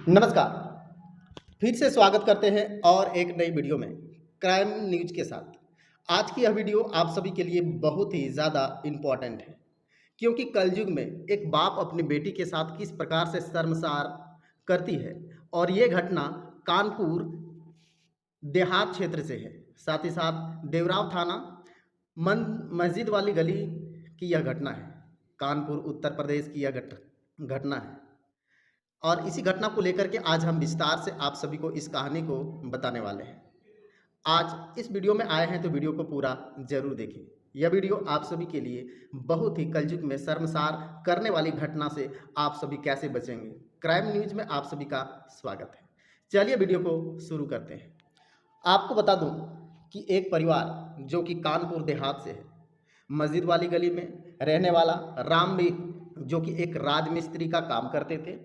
नमस्कार। फिर से स्वागत करते हैं और एक नई वीडियो में क्राइम न्यूज के साथ। आज की यह वीडियो आप सभी के लिए बहुत ही ज़्यादा इम्पोर्टेंट है, क्योंकि कलयुग में एक बाप अपनी बेटी के साथ किस प्रकार से शर्मसार करती है, और ये घटना कानपुर देहात क्षेत्र से है। साथ ही साथ देवराव थाना मस्जिद वाली गली की यह घटना है। कानपुर उत्तर प्रदेश की यह घटना है, और इसी घटना को लेकर के आज हम विस्तार से आप सभी को इस कहानी को बताने वाले हैं। आज इस वीडियो में आए हैं तो वीडियो को पूरा जरूर देखें। यह वीडियो आप सभी के लिए बहुत ही कलयुग में शर्मसार करने वाली घटना से आप सभी कैसे बचेंगे, क्राइम न्यूज में आप सभी का स्वागत है। चलिए वीडियो को शुरू करते हैं। आपको बता दूं कि एक परिवार जो कि कानपुर देहात से है, मस्जिद वाली गली में रहने वाला रामवीर, जो कि एक राजमिस्त्री का काम करते थे।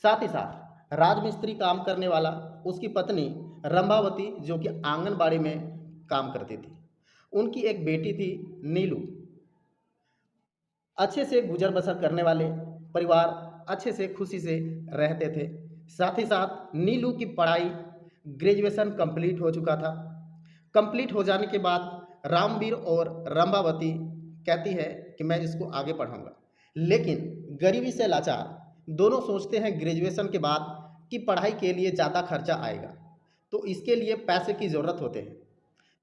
साथ ही साथ राजमिस्त्री काम करने वाला उसकी पत्नी रंभावती, जो कि आंगनबाड़ी में काम करती थी। उनकी एक बेटी थी नीलू। अच्छे से गुजर बसर करने वाले परिवार, अच्छे से खुशी से रहते थे। साथ ही साथ नीलू की पढ़ाई ग्रेजुएशन कंप्लीट हो चुका था। कंप्लीट हो जाने के बाद रामवीर और रंभावती कहती है कि मैं इसको आगे पढ़ाऊंगा, लेकिन गरीबी से लाचार दोनों सोचते हैं ग्रेजुएशन के बाद कि पढ़ाई के लिए ज़्यादा खर्चा आएगा, तो इसके लिए पैसे की ज़रूरत होते हैं।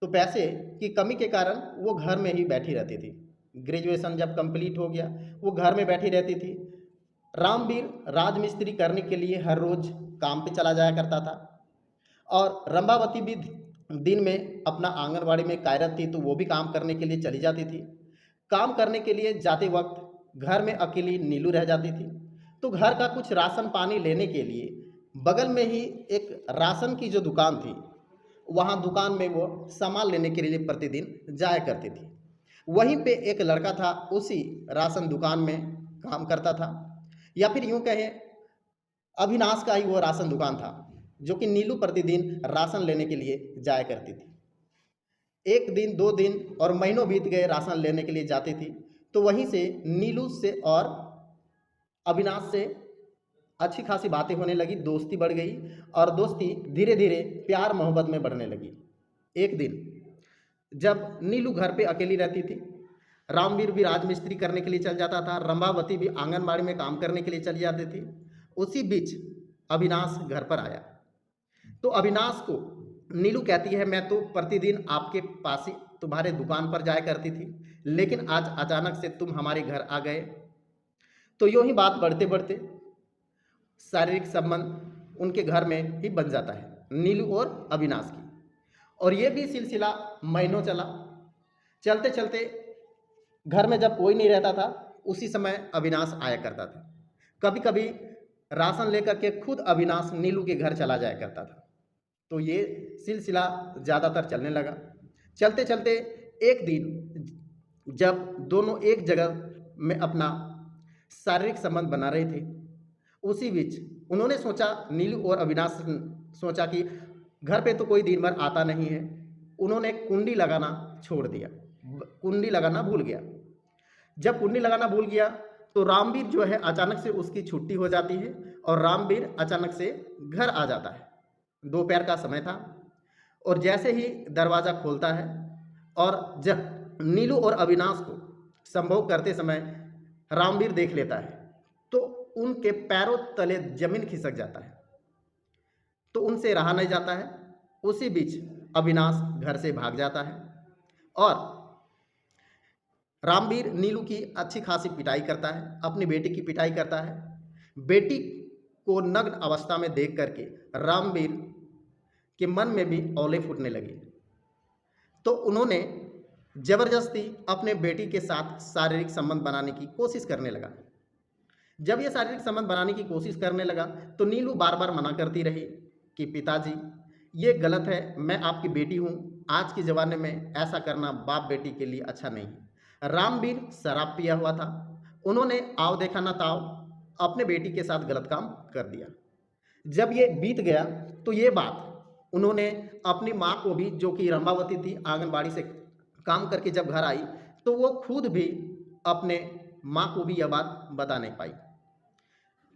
तो पैसे की कमी के कारण वो घर में ही बैठी रहती थी। ग्रेजुएशन जब कंप्लीट हो गया, वो घर में बैठी रहती थी। रामवीर राजमिस्त्री करने के लिए हर रोज़ काम पे चला जाया करता था, और रंभावती भी दिन में अपना आंगनबाड़ी में कार्यरत थी, तो वो भी काम करने के लिए चली जाती थी। काम करने के लिए जाते वक्त घर में अकेली नीलू रह जाती थी। तो घर का कुछ राशन पानी लेने के लिए बगल में ही एक राशन की जो दुकान थी, वहाँ दुकान में वो सामान लेने के लिए प्रतिदिन जाया करती थी। वहीं पे एक लड़का था, उसी राशन दुकान में काम करता था, या फिर यूँ कहें अविनाश का ही वो राशन दुकान था, जो कि नीलू प्रतिदिन राशन लेने के लिए जाया करती थी। एक दिन, 2 दिन और महीनों बीत गए राशन लेने के लिए जाती थी। तो वहीं से नीलू से और अविनाश से अच्छी खासी बातें होने लगी, दोस्ती बढ़ गई, और दोस्ती धीरे धीरे प्यार मोहब्बत में बढ़ने लगी। एक दिन जब नीलू घर पे अकेली रहती थी, रामवीर भी राजमिस्त्री करने के लिए चल जाता था, रंभावती भी आंगनबाड़ी में काम करने के लिए चली जाती थी। उसी बीच अविनाश घर पर आया। तो अविनाश को नीलू कहती है, मैं तो प्रतिदिन आपके पास ही तुम्हारे दुकान पर जाया करती थी, लेकिन आज अचानक से तुम हमारे घर आ गए। तो यूँ ही बात बढ़ते बढ़ते शारीरिक संबंध उनके घर में ही बन जाता है, नीलू और अविनाश की। और ये भी सिलसिला महीनों चला। चलते चलते घर में जब कोई नहीं रहता था, उसी समय अविनाश आया करता था। कभी कभी राशन लेकर के खुद अविनाश नीलू के घर चला जाया करता था। तो ये सिलसिला ज़्यादातर चलने लगा। चलते चलते एक दिन जब दोनों एक जगह में अपना शारीरिक संबंध बना रहे थे, उसी बीच उन्होंने सोचा, नीलू और अविनाश सोचा कि घर पे तो कोई दिन भर आता नहीं है। उन्होंने कुंडी लगाना छोड़ दिया, कुंडी लगाना भूल गया। जब कुंडी लगाना भूल गया तो रामवीर जो है अचानक से उसकी छुट्टी हो जाती है, और रामवीर अचानक से घर आ जाता है। दोपहर का समय था, और जैसे ही दरवाज़ा खोलता है, और जब नीलू और अविनाश को संभोग करते समय रामवीर देख लेता है, तो उनके पैरों तले जमीन खिसक जाता है। तो उनसे रहा नहीं जाता है। उसी बीच अविनाश घर से भाग जाता है, और रामवीर नीलू की अच्छी खासी पिटाई करता है, अपनी बेटी की पिटाई करता है। बेटी को नग्न अवस्था में देख करके रामवीर के मन में भी औले फूटने लगी। तो उन्होंने जबरदस्ती अपने बेटी के साथ शारीरिक संबंध बनाने की कोशिश करने लगा। जब ये शारीरिक संबंध बनाने की कोशिश करने लगा, तो नीलू बार बार मना करती रही कि पिताजी ये गलत है, मैं आपकी बेटी हूँ, आज के ज़माने में ऐसा करना बाप बेटी के लिए अच्छा नहीं है। रामवीर शराब पिया हुआ था, उन्होंने आव देखा ना ताव अपने बेटी के साथ गलत काम कर दिया। जब ये बीत गया, तो ये बात उन्होंने अपनी माँ को भी, जो कि रंभावती थी, आंगनबाड़ी से काम करके जब घर आई, तो वो खुद भी अपने माँ को भी यह बात बता नहीं पाई।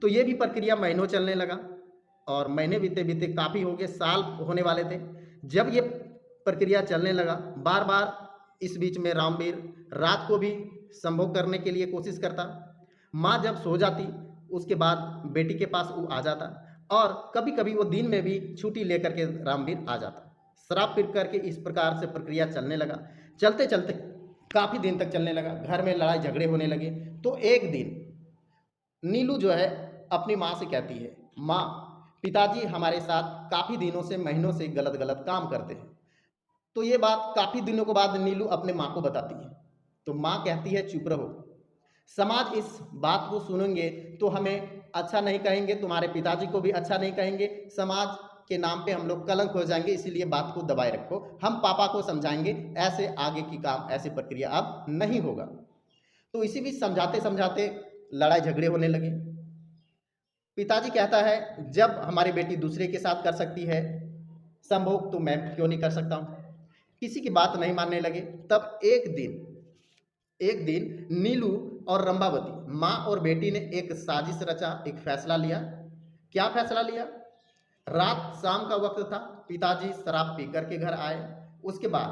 तो ये भी प्रक्रिया महीनों चलने लगा। और महीने बीते बीते काफ़ी हो गए, साल होने वाले थे। जब ये प्रक्रिया चलने लगा, बार बार इस बीच में रामवीर रात को भी संभोग करने के लिए कोशिश करता। माँ जब सो जाती उसके बाद बेटी के पास वो आ जाता, और कभी कभी वो दिन में भी छुट्टी लेकर के रामवीर आ जाता। शराब पी करके इस प्रकार से प्रक्रिया चलने लगा। चलते चलते काफ़ी दिन तक चलने लगा, घर में लड़ाई झगड़े होने लगे। तो एक दिन नीलू जो है अपनी माँ से कहती है, माँ, पिताजी हमारे साथ काफ़ी दिनों से, महीनों से गलत गलत काम करते हैं। तो ये बात काफ़ी दिनों के बाद नीलू अपने माँ को बताती है। तो माँ कहती है, चुप रहो, समाज इस बात को सुनेंगे तो हमें अच्छा नहीं कहेंगे, तुम्हारे पिताजी को भी अच्छा नहीं कहेंगे, समाज के नाम पे हम लोग कलंक हो जाएंगे, इसीलिए बात को दबाए रखो, हम पापा को समझाएंगे, ऐसे आगे की काम, ऐसी प्रक्रिया अब नहीं होगा। तो इसी बीच समझाते समझाते लड़ाई झगड़े होने लगे। पिताजी कहता है, जब हमारी बेटी दूसरे के साथ कर सकती है संभोग, तो मैं क्यों नहीं कर सकता हूँ। किसी की बात नहीं मानने लगे। तब एक दिन नीलू और रंबावती, माँ और बेटी ने एक साजिश रचा, एक फैसला लिया। क्या फैसला लिया? रात शाम का वक्त था, पिताजी शराब पी करके घर आए। उसके बाद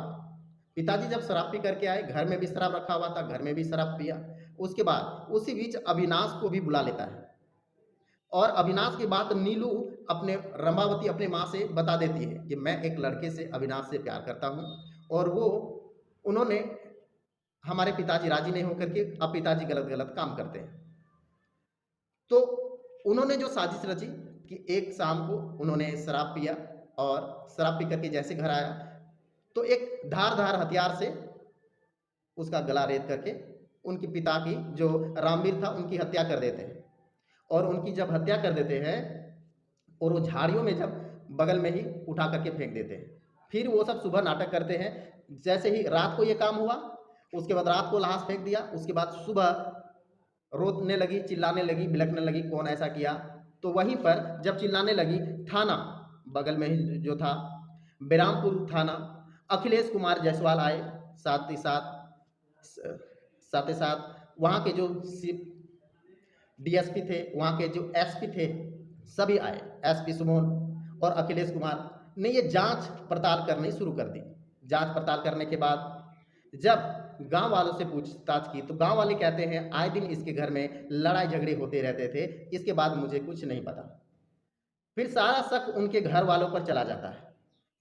पिताजी जब शराब पी करके आए, घर में भी शराब रखा हुआ था, घर में भी शराब पिया। उसके बाद उसी बीच अविनाश को भी बुला लेता है, और अविनाश की बात नीलू अपने रंबावती अपने माँ से बता देती है कि मैं एक लड़के से, अविनाश से प्यार करता हूँ, और उन्होंने हमारे पिताजी राजी नहीं होकर के अब पिताजी गलत गलत काम करते हैं। तो उन्होंने जो साजिश रची कि एक शाम को उन्होंने शराब पिया, और शराब पी करके जैसे घर आया तो एक धार हथियार से उसका गला रेत करके उनके पिता की, जो रामवीर था, उनकी हत्या कर देते हैं। और उनकी जब हत्या कर देते हैं, और वो झाड़ियों में जब बगल में ही उठा करके फेंक देते हैं। फिर वो सब सुबह नाटक करते हैं। जैसे ही रात को ये काम हुआ, उसके बाद रात को लाश फेंक दिया, उसके बाद सुबह रोने लगी, चिल्लाने लगी, बिलखने लगी, कौन ऐसा किया। तो वहीं पर जब चिल्लाने लगी, थाना बगल में ही जो था बेरामपुर थाना, अखिलेश कुमार जायसवाल आए, साथ ही साथ वहाँ के जो डीएसपी थे, वहाँ के जो एसपी थे, सभी आए। एसपी सुमन और अखिलेश कुमार ने ये जांच पड़ताल करनी शुरू कर दी। जांच पड़ताल करने के बाद जब गांव वालों से पूछताछ की, तो गांव वाले कहते हैं आए दिन इसके घर में लड़ाई झगड़े होते रहते थे, इसके बाद मुझे कुछ नहीं पता। फिर सारा शक उनके घर वालों पर चला जाता है।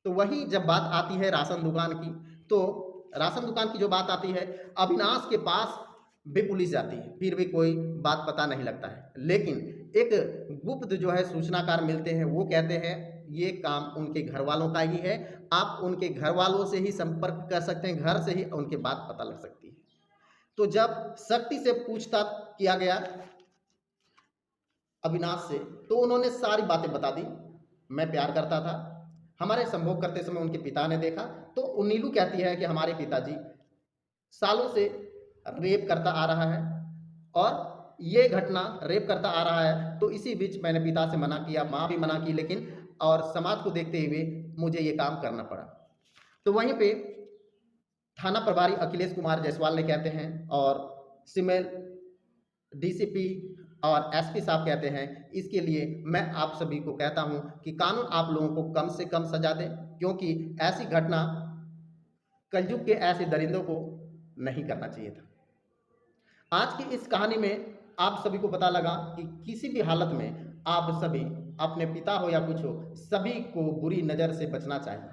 तो वही जब बात आती है राशन दुकान की, तो राशन दुकान की जो बात आती है, अविनाश के पास भी पुलिस जाती है, फिर भी कोई बात पता नहीं लगता है। लेकिन एक गुप्त जो है सूचनाकार मिलते हैं, वो कहते हैं ये काम उनके घर वालों का ही है, आप उनके घर वालों से ही संपर्क कर सकते हैं, घर से ही उनके बात पता लग सकती है। तो जब शक्ति से पूछताछ किया गया अविनाश से, तो उन्होंने सारी बातें बता दी। मैं प्यार करता था, हमारे संभोग करते समय उनके पिता ने देखा। तो नीलू कहती है कि हमारे पिताजी सालों से रेप करता आ रहा है, और ये घटना रेप करता आ रहा है। तो इसी बीच मैंने पिता से मना किया, माँ भी मना की, लेकिन और समाज को देखते हुए मुझे ये काम करना पड़ा। तो वहीं पे थाना प्रभारी अखिलेश कुमार जायसवाल ने कहते हैं, और सिमेल डीसीपी और एसपी साहब कहते हैं, इसके लिए मैं आप सभी को कहता हूं कि कानून आप लोगों को कम से कम सजा दे, क्योंकि ऐसी घटना कलयुग के ऐसे दरिंदों को नहीं करना चाहिए था। आज की इस कहानी में आप सभी को पता लगा कि किसी भी हालत में आप सभी, अपने पिता हो या कुछ हो, सभी को बुरी नज़र से बचना चाहिए,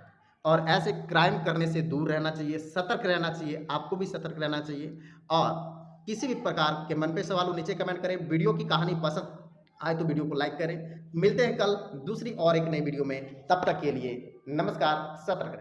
और ऐसे क्राइम करने से दूर रहना चाहिए, सतर्क रहना चाहिए। आपको भी सतर्क रहना चाहिए। और किसी भी प्रकार के मन पे सवाल हो नीचे कमेंट करें। वीडियो की कहानी पसंद आए तो वीडियो को लाइक करें। मिलते हैं कल दूसरी और एक नई वीडियो में, तब तक के लिए नमस्कार, सतर्क रहें।